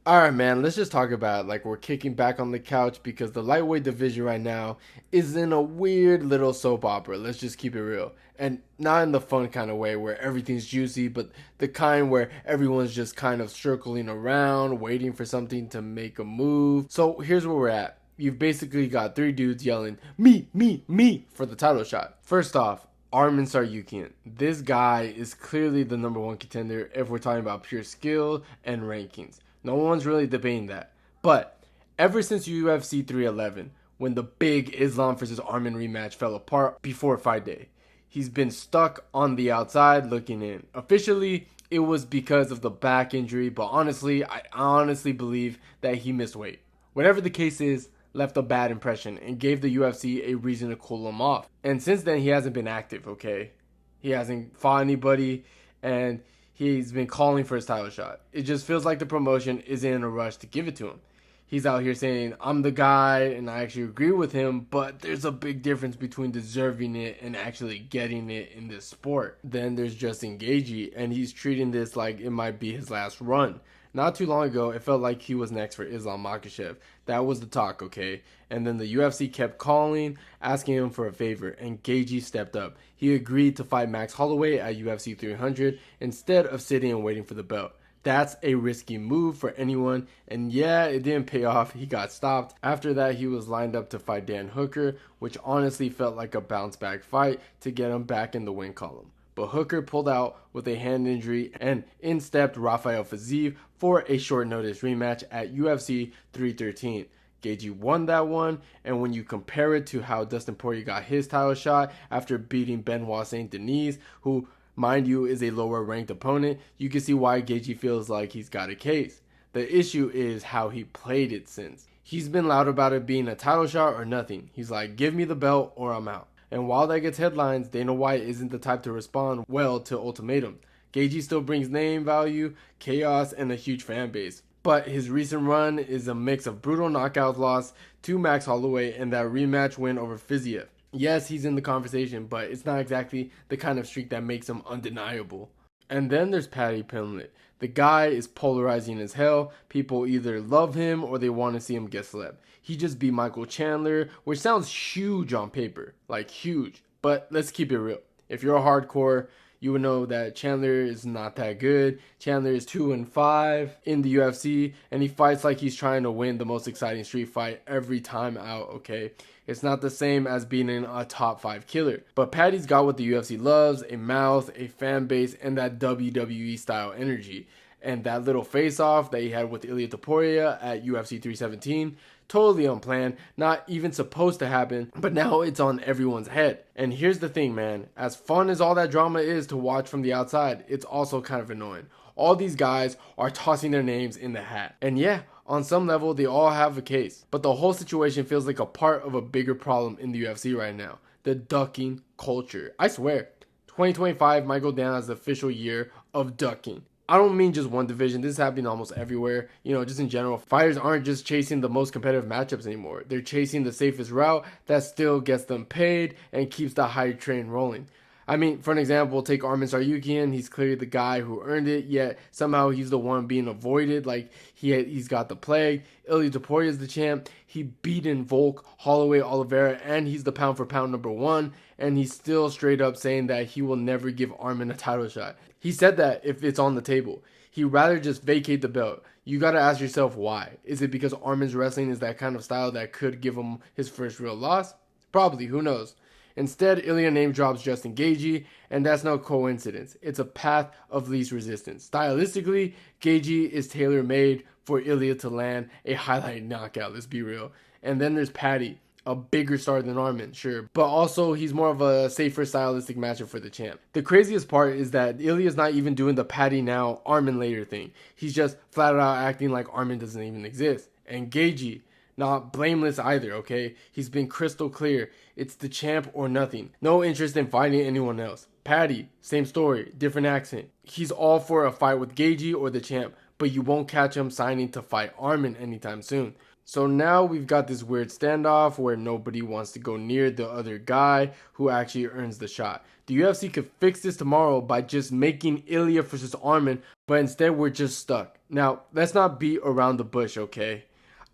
Alright, man, let's just talk about it like we're kicking back on the couch because the lightweight division right now is in a weird little soap opera. Let's just keep it real. And not in the fun kind of way where everything's juicy, but the kind where everyone's just kind of circling around, waiting for something to make a move. So here's where we're at. You've basically got three dudes yelling, me, me, me, for the title shot. First off, Arman Tsarukyan. This guy is clearly the number one contender if we're talking about pure skill and rankings. No one's really debating that. But ever since UFC 311, when the big Islam versus Arman rematch fell apart before fight day, he's been stuck on the outside looking in. Officially, it was because of the back injury, but honestly, I honestly believe that he missed weight. Whatever the case is, left a bad impression and gave the UFC a reason to cool him off. And since then, he hasn't been active, okay? He hasn't fought anybody, and he's been calling for his title shot. It just feels like the promotion isn't in a rush to give it to him. He's out here saying, I'm the guy, and I actually agree with him, but there's a big difference between deserving it and actually getting it in this sport. Then there's Justin Gaethje, and he's treating this like it might be his last run. Not too long ago, it felt like he was next for Islam Makhachev. That was the talk, okay? And then the UFC kept calling, asking him for a favor, and Gaethje stepped up. He agreed to fight Max Holloway at UFC 300 instead of sitting and waiting for the belt. That's a risky move for anyone, and yeah, it didn't pay off. He got stopped. After that, he was lined up to fight Dan Hooker, which honestly felt like a bounce back fight to get him back in the win column. But Hooker pulled out with a hand injury, and in stepped Rafael Fiziev for a short notice rematch at UFC 313. Gaethje won that one, and when you compare it to how Dustin Poirier got his title shot after beating Benoit Saint Denis, who, mind you, is a lower ranked opponent, you can see why Gaethje feels like he's got a case. The issue is how he played it since. He's been loud about it being a title shot or nothing. He's like, give me the belt or I'm out. And while that gets headlines, Dana White isn't the type to respond well to ultimatum. Gaethje still brings name value, chaos, and a huge fan base. But his recent run is a mix of brutal knockout loss to Max Holloway and that rematch win over Fiziev. Yes, he's in the conversation, but it's not exactly the kind of streak that makes him undeniable. And then there's Paddy Pimblett. The guy is polarizing as hell. People either love him or they want to see him get slept. He just beat Michael Chandler, which sounds huge on paper. Like huge. But let's keep it real. If you're a hardcore, you would know that Chandler is not that good. Chandler is 2-5 in the UFC, and he fights like he's trying to win the most exciting street fight every time out, okay? It's not the same as being a top 5 killer. But Paddy's got what the UFC loves, a mouth, a fan base, and that WWE style energy. And that little face-off that he had with Ilia Topuria at UFC 317, totally unplanned, not even supposed to happen, but now it's on everyone's head. And here's the thing, man, as fun as all that drama is to watch from the outside, it's also kind of annoying. All these guys are tossing their names in the hat. And yeah, on some level, they all have a case. But the whole situation feels like a part of a bigger problem in the UFC right now. The ducking culture. I swear, 2025 might go down as the official year of ducking. I don't mean just one division. This is happening almost everywhere. Just in general. Fighters aren't just chasing the most competitive matchups anymore. They're chasing the safest route that still gets them paid and keeps the hype train rolling. I mean, for an example, take Arman Tsarukyan. He's clearly the guy who earned it, yet somehow he's the one being avoided. Like, he's got the plague. Ilia Topuria is the champ. He beaten Volk, Holloway, Oliveira, and he's the pound for pound number 1. And he's still straight up saying that he will never give Arman a title shot. He said that if it's on the table. He'd rather just vacate the belt. You gotta ask yourself why. Is it because Arman's wrestling is that kind of style that could give him his first real loss? Probably, who knows? Instead, Ilia name drops Justin Gaethje, and that's no coincidence. It's a path of least resistance. Stylistically, Gaethje is tailor-made for Ilia to land a highlight knockout, let's be real. And then there's Paddy, a bigger star than Arman, sure, but also he's more of a safer stylistic matchup for the champ. The craziest part is that Ilia's not even doing the Paddy now, Arman later thing. He's just flat out acting like Arman doesn't even exist. And Gaethje, not blameless either, okay? He's been crystal clear. It's the champ or nothing. No interest in fighting anyone else. Paddy, same story, different accent. He's all for a fight with Gaethje or the champ, but you won't catch him signing to fight Arman anytime soon. So now we've got this weird standoff where nobody wants to go near the other guy who actually earns the shot. The UFC could fix this tomorrow by just making Ilia versus Arman but instead we're just stuck. Now, let's not beat around the bush, okay?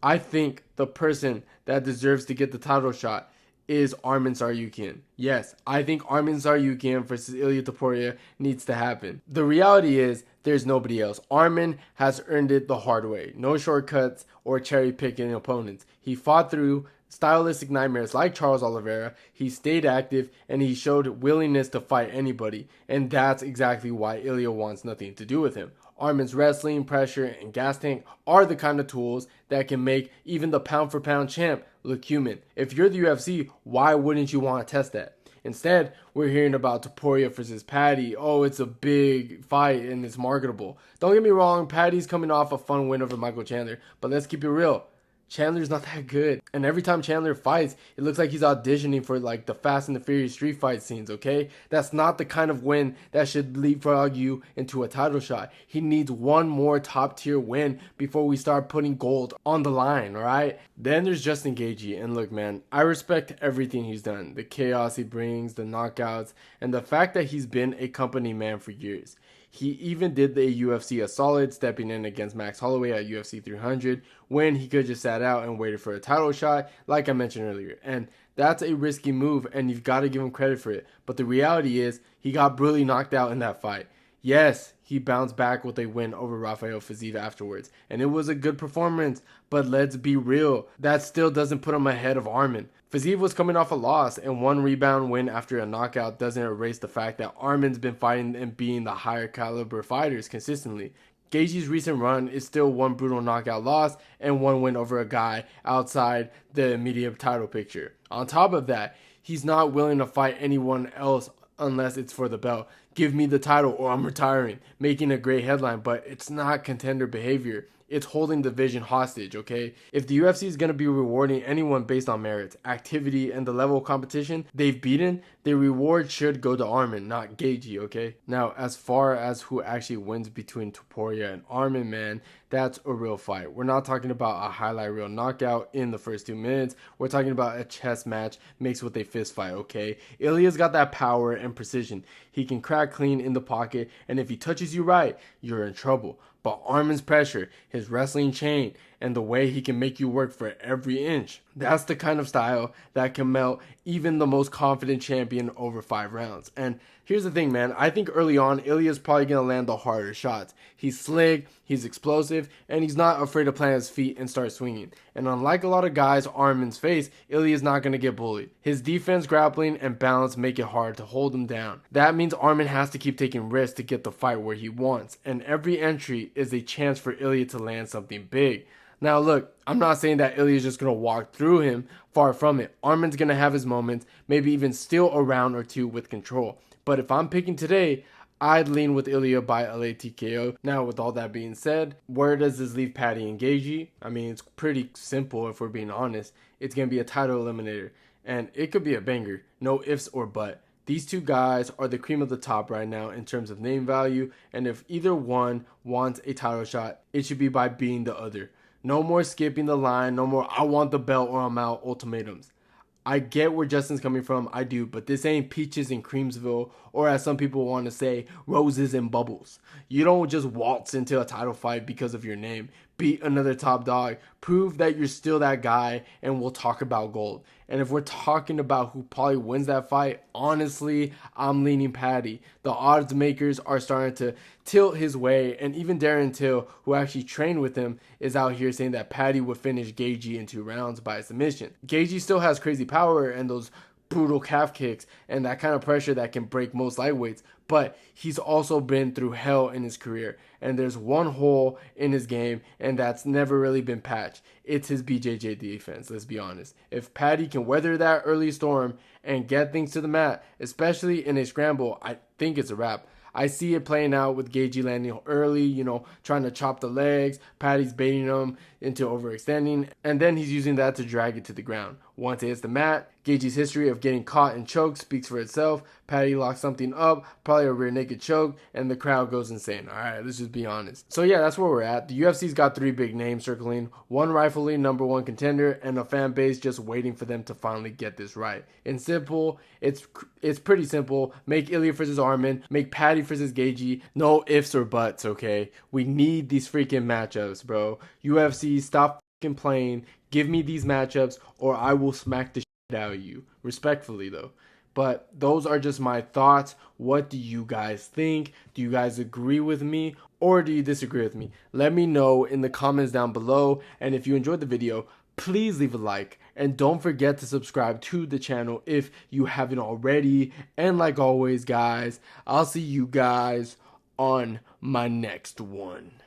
I think the person that deserves to get the title shot is Arman Tsarukyan. Yes, I think Arman Tsarukyan versus Ilia Topuria needs to happen. The reality is there's nobody else. Arman has earned it the hard way. No shortcuts or cherry picking opponents. He fought through stylistic nightmares like Charles Oliveira. He stayed active and he showed willingness to fight anybody. And that's exactly why Ilia wants nothing to do with him. Arman's wrestling, pressure, and gas tank are the kind of tools that can make even the pound for pound champ look human. If you're the UFC, why wouldn't you want to test that? Instead, we're hearing about Topuria versus Paddy. Oh, it's a big fight and it's marketable. Don't get me wrong, Paddy's coming off a fun win over Michael Chandler, but let's keep it real. Chandler's not that good. And every time Chandler fights, it looks like he's auditioning for like the Fast and the Furious street fight scenes, okay? That's not the kind of win that should leapfrog you into a title shot. He needs one more top tier win before we start putting gold on the line, alright? Then there's Justin Gaethje. And look, man, I respect everything he's done. The chaos he brings, the knockouts, and the fact that he's been a company man for years. He even did the UFC a solid, stepping in against Max Holloway at UFC 300 when he could just sat out and waited for a title shot, like I mentioned earlier. And that's a risky move, and you've got to give him credit for it. But the reality is, he got brutally knocked out in that fight. Yes, he bounced back with a win over Rafael Fiziev afterwards, and it was a good performance, but let's be real, that still doesn't put him ahead of Arman. Fiziev was coming off a loss, and one rebound win after a knockout doesn't erase the fact that Arman's been fighting and being the higher caliber fighters consistently. Gaethje's recent run is still one brutal knockout loss and one win over a guy outside the immediate title picture. On top of that, he's not willing to fight anyone else unless it's for the belt. Give me the title or I'm retiring, making a great headline, but it's not contender behavior. It's holding the division hostage, okay? If the UFC is going to be rewarding anyone based on merits, activity, and the level of competition they've beaten, the reward should go to Arman, not Gaethje, okay? Now, as far as who actually wins between Topuria and Arman, man, that's a real fight. We're not talking about a highlight reel knockout in the first 2 minutes. We're talking about a chess match mixed with a fist fight, okay? Ilia's got that power and precision. He can crack clean in the pocket, and if he touches you right, you're in trouble. But Arman's pressure, his wrestling chain, and the way he can make you work for every inch, that's the kind of style that can melt even the most confident champion over 5 rounds. And here's the thing, man. I think early on, Ilia's probably going to land the harder shots. He's slick, he's explosive, and he's not afraid to plant his feet and start swinging. And unlike a lot of guys Arman's face, Ilia's not going to get bullied. His defense, grappling, and balance make it hard to hold him down. That means Arman has to keep taking risks to get the fight where he wants. And every entry is a chance for Ilia to land something big. Now look, I'm not saying that Ilia's just going to walk through him, far from it. Arman's going to have his moments, maybe even steal a round or two with control. But if I'm picking today, I'd lean with Ilia by LA TKO. Now with all that being said, where does this leave Paddy and Gaethje? I mean, it's pretty simple if we're being honest. It's going to be a title eliminator, and it could be a banger, no ifs or buts. These two guys are the cream of the top right now in terms of name value, and if either one wants a title shot, it should be by beating the other. No more skipping the line, no more I want the belt or I'm out ultimatums. I get where Justin's coming from, I do, but this ain't peaches and creamsville, or as some people want to say, roses and bubbles. You don't just waltz into a title fight because of your name. Beat another top dog, prove that you're still that guy, and we'll talk about gold. And if we're talking about who probably wins that fight, honestly, I'm leaning Paddy. The odds makers are starting to tilt his way, and even Darren Till, who actually trained with him, is out here saying that Paddy would finish Gaethje in 2 rounds by submission. Gaethje still has crazy power and those brutal calf kicks and that kind of pressure that can break most lightweights, but he's also been through hell in his career, and there's one hole in his game, and that's never really been patched. It's his BJJ defense, let's be honest. If Paddy can weather that early storm and get things to the mat, especially in a scramble, I think it's a wrap. I see it playing out with Gaethje landing early, trying to chop the legs. Paddy's baiting him into overextending, and then he's using that to drag it to the ground. Once it hits the mat, Gaethje's history of getting caught and choked speaks for itself. Paddy locks something up, probably a rear naked choke, and the crowd goes insane. Alright, let's just be honest. So yeah, that's where we're at. The UFC's got 3 big names circling, one rightfully #1 contender, and a fan base just waiting for them to finally get this right. In simple, it's pretty simple. Make Ilia versus Arman, make Paddy versus Gaethje. No ifs or buts, okay? We need these freaking matchups, bro. UFC, stop fucking playing. Give me these matchups or I will smack the shit out of you. Respectfully, though. But those are just my thoughts. What do you guys think? Do you guys agree with me or do you disagree with me? Let me know in the comments down below. And if you enjoyed the video, please leave a like. And don't forget to subscribe to the channel if you haven't already. And like always, guys, I'll see you guys on my next one.